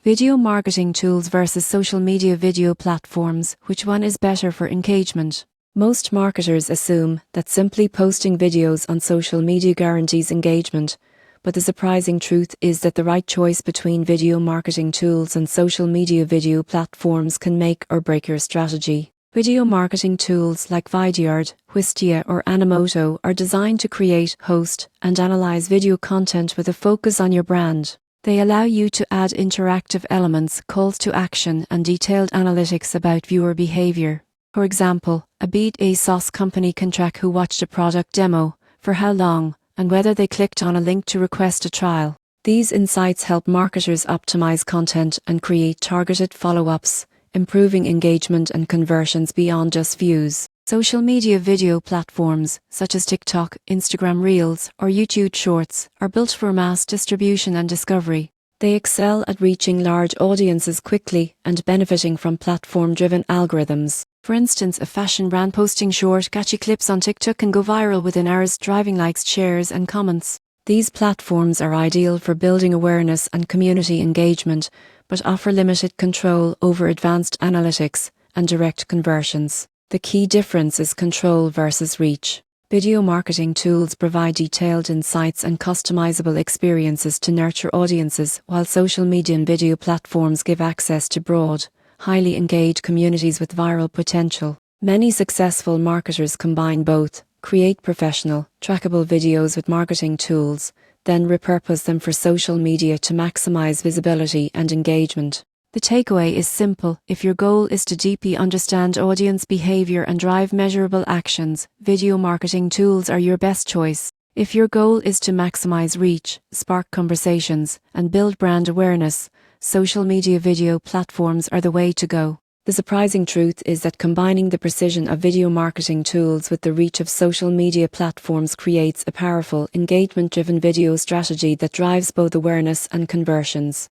Video marketing tools versus social media video platforms. Which one is better for engagement? Most marketers assume that simply posting videos on social media guarantees engagement, but the surprising truth is that the right choice between video marketing tools and social media video platforms can make or break your strategy. Video marketing tools like Vidyard, Wistia, or Animoto are designed to create, host, and analyze video content with a focus on your brand. They allow you to add interactive elements, calls to action, and detailed analytics about viewer behavior. For example, a B2B sauce company can track who watched a product demo, for how long, and whether they clicked on a link to request a trial. These insights help marketers optimize content and create targeted follow-ups, improving engagement and conversions beyond just views. Social media video platforms, such as TikTok, Instagram Reels, or YouTube Shorts, are built for mass distribution and discovery. They excel at reaching large audiences quickly and benefiting from platform-driven algorithms. For instance, a fashion brand posting short, catchy clips on TikTok can go viral within hours, driving likes, shares, and comments. These platforms are ideal for building awareness and community engagement, but offer limited control over advanced analytics and direct conversions. The key difference is control versus reach. Video marketing tools provide detailed insights and customizable experiences to nurture audiences, while social media and video platforms give access to broad, highly engaged communities with viral potential. Many successful marketers combine both, create professional, trackable videos with marketing tools, then repurpose them for social media to maximize visibility and engagement. The takeaway is simple. If your goal is to deeply understand audience behavior and drive measurable actions, video marketing tools are your best choice. If your goal is to maximize reach, spark conversations, and build brand awareness, social media video platforms are the way to go. The surprising truth is that combining the precision of video marketing tools with the reach of social media platforms creates a powerful, engagement-driven video strategy that drives both awareness and conversions.